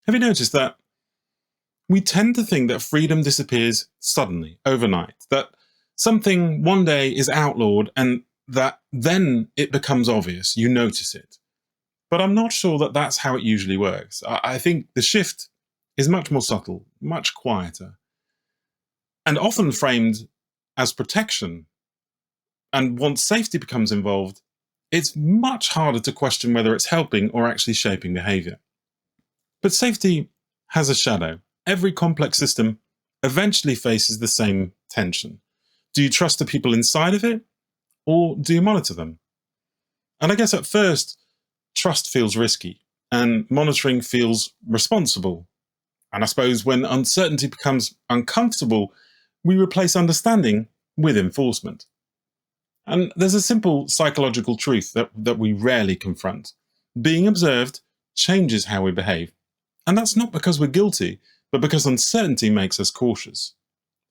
Have you noticed that we tend to think that freedom disappears suddenly, overnight, that something one day is outlawed and that then it becomes obvious, you notice it. But I'm not sure that that's how it usually works. I think the shift is much more subtle, much quieter, and often framed as protection. And once safety becomes involved, it's much harder to question whether it's helping or actually shaping behavior. But safety has a shadow. Every complex system eventually faces the same tension. Do you trust the people inside of it, or do you monitor them? And I guess at first, trust feels risky, and monitoring feels responsible. And I suppose when uncertainty becomes uncomfortable, we replace understanding with enforcement. And there's a simple psychological truth that we rarely confront. Being observed changes how we behave. And that's not because we're guilty, but because uncertainty makes us cautious.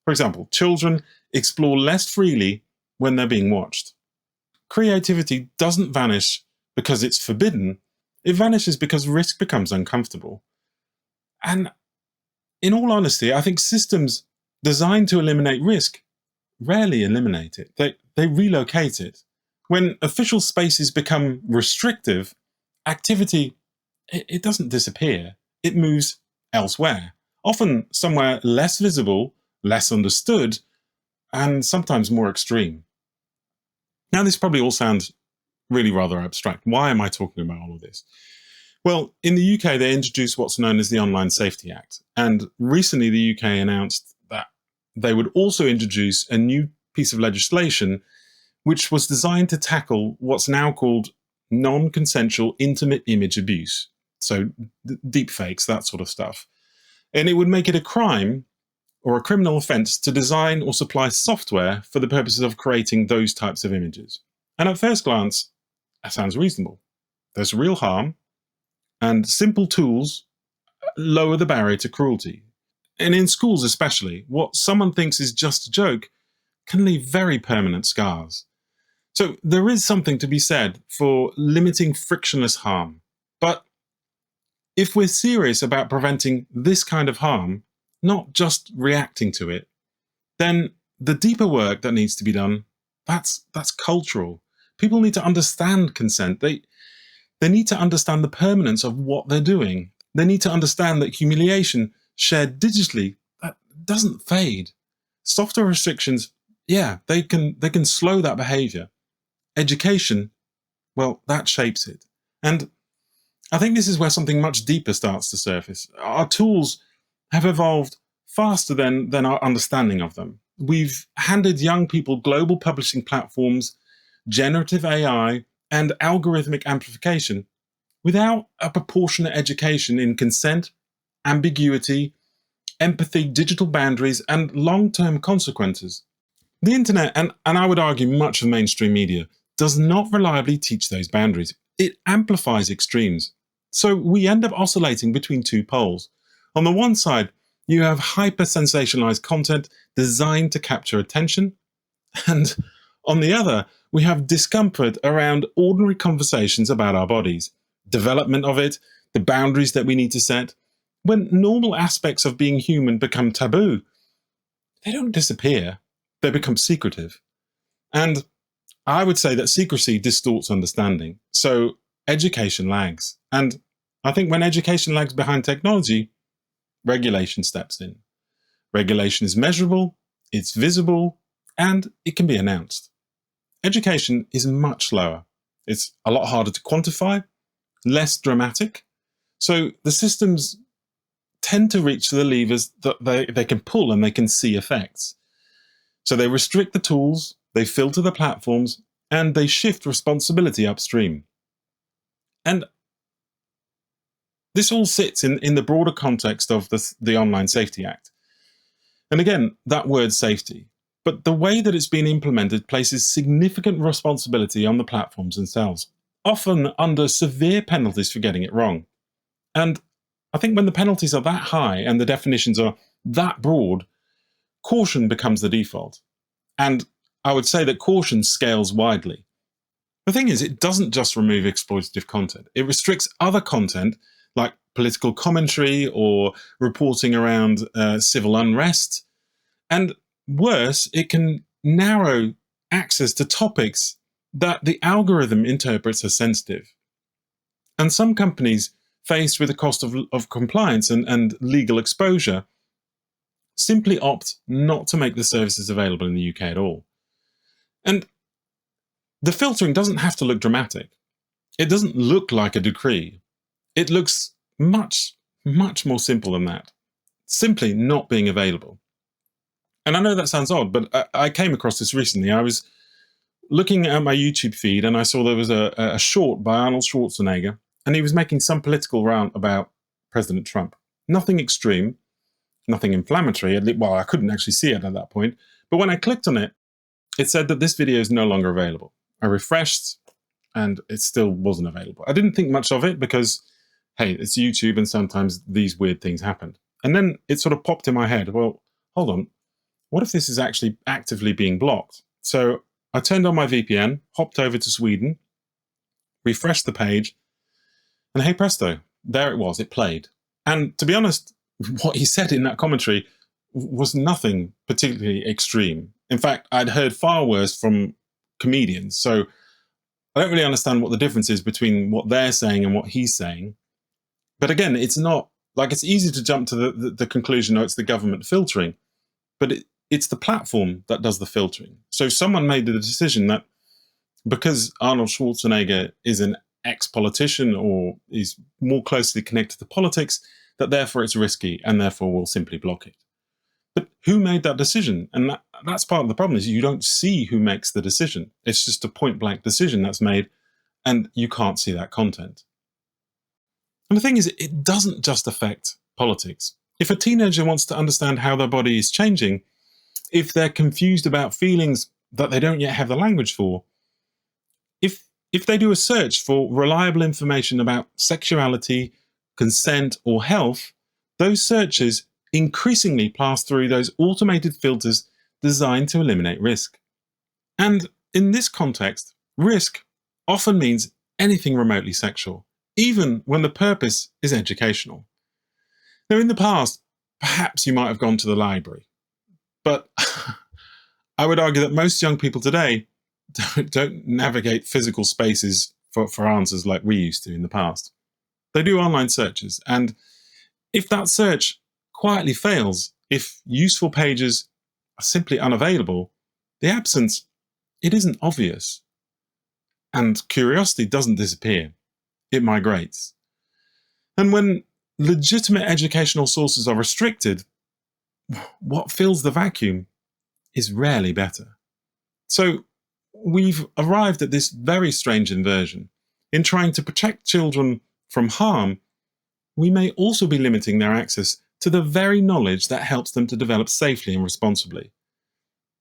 For example, children explore less freely when they're being watched. Creativity doesn't vanish because it's forbidden. It vanishes because risk becomes uncomfortable. And in all honesty, I think systems designed to eliminate risk rarely eliminate it. They relocate it. When official spaces become restrictive, activity, it doesn't disappear. It moves elsewhere, often somewhere less visible, less understood, and sometimes more extreme. Now, this probably all sounds really rather abstract. Why am I talking about all of this? Well, in the UK, they introduced what's known as the Online Safety Act. And recently, the UK announced that they would also introduce a new piece of legislation which was designed to tackle what's now called non-consensual intimate image abuse. So deepfakes, that sort of stuff. And it would make it a crime or a criminal offense to design or supply software for the purposes of creating those types of images. And at first glance, that sounds reasonable. There's real harm, and simple tools lower the barrier to cruelty. And in schools especially, what someone thinks is just a joke can leave very permanent scars. So there is something to be said for limiting frictionless harm. But if we're serious about preventing this kind of harm, not just reacting to it, then the deeper work that needs to be done, that's cultural. People need to understand consent. They need to understand the permanence of what they're doing. They need to understand that humiliation shared digitally, that doesn't fade. Software restrictions, yeah, they can slow that behavior. Education, well, that shapes it. And I think this is where something much deeper starts to surface. Our tools have evolved faster than our understanding of them. We've handed young people global publishing platforms, generative AI, and algorithmic amplification without a proportionate education in consent, ambiguity, empathy, digital boundaries, and long-term consequences. The internet, and I would argue much of mainstream media, does not reliably teach those boundaries. It amplifies extremes. So we end up oscillating between two poles. On the one side, you have hyper-sensationalized content designed to capture attention, and on the other, we have discomfort around ordinary conversations about our bodies, development of it, the boundaries that we need to set. When normal aspects of being human become taboo, they don't disappear, they become secretive. And I would say that secrecy distorts understanding. So education lags. And I think when education lags behind technology, regulation steps in. Regulation is measurable, it's visible, and it can be announced. Education is much lower. It's a lot harder to quantify, less dramatic. So the systems tend to reach the levers that they can pull and they can see effects. So they restrict the tools, they filter the platforms, and they shift responsibility upstream. And this all sits in the broader context of the Online Safety Act. And again, that word safety. But the way that it's been implemented places significant responsibility on the platforms themselves, often under severe penalties for getting it wrong. And I think when the penalties are that high and the definitions are that broad, caution becomes the default. And I would say that caution scales widely. The thing is, it doesn't just remove exploitative content. It restricts other content like political commentary or reporting around civil unrest. And worse, it can narrow access to topics that the algorithm interprets as sensitive. And some companies, faced with the cost of compliance and legal exposure, simply opt not to make the services available in the UK at all. And the filtering doesn't have to look dramatic. It doesn't look like a decree. It looks much, much more simple than that. Simply not being available. And I know that sounds odd, but I came across this recently. I was looking at my YouTube feed and I saw there was a short by Arnold Schwarzenegger, and he was making some political rant about President Trump. Nothing extreme, nothing inflammatory. Well, I couldn't actually see it at that point. But when I clicked on it, it said that this video is no longer available. I refreshed and it still wasn't available. I didn't think much of it because, hey, it's YouTube and sometimes these weird things happen. And then it sort of popped in my head, well, hold on. What if this is actually actively being blocked? So I turned on my VPN, hopped over to Sweden, refreshed the page, and hey presto, there it was, it played. And to be honest, what he said in that commentary was nothing particularly extreme. In fact, I'd heard far worse from comedians. So I don't really understand what the difference is between what they're saying and what he's saying. But again, it's not like, it's easy to jump to the conclusion, oh, it's the government filtering, but it's the platform that does the filtering. So someone made the decision that because Arnold Schwarzenegger is an ex-politician or is more closely connected to politics, that therefore it's risky and therefore we'll simply block it. But who made that decision? And that's part of the problem, is you don't see who makes the decision. It's just a point-blank decision that's made and you can't see that content. And the thing is, it doesn't just affect politics. If a teenager wants to understand how their body is changing, if they're confused about feelings that they don't yet have the language for, if they do a search for reliable information about sexuality, consent, or health, those searches increasingly pass through those automated filters designed to eliminate risk. And in this context, risk often means anything remotely sexual, even when the purpose is educational. Now, in the past, perhaps you might have gone to the library, but I would argue that most young people today don't navigate physical spaces for answers like we used to in the past. They do online searches, and if that search quietly fails, if useful pages are simply unavailable, the absence, it isn't obvious. And curiosity doesn't disappear, it migrates. And when legitimate educational sources are restricted, what fills the vacuum is rarely better. So we've arrived at this very strange inversion. In trying to protect children from harm, we may also be limiting their access to the very knowledge that helps them to develop safely and responsibly.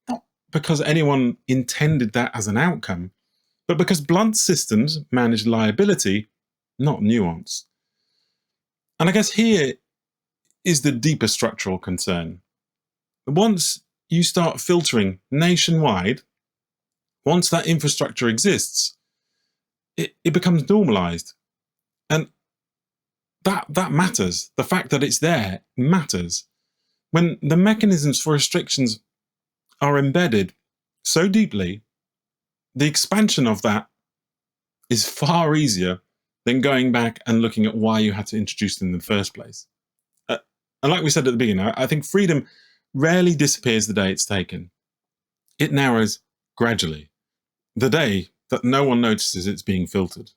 Not because anyone intended that as an outcome, but because blunt systems manage liability, not nuance. And I guess here is the deeper structural concern. Once you start filtering nationwide, once that infrastructure exists, it becomes normalized. And that matters. The fact that it's there matters. When the mechanisms for restrictions are embedded so deeply, the expansion of that is far easier than going back and looking at why you had to introduce them in the first place. And like we said at the beginning, I think freedom rarely disappears the day it's taken. It narrows gradually, the day that no one notices it's being filtered.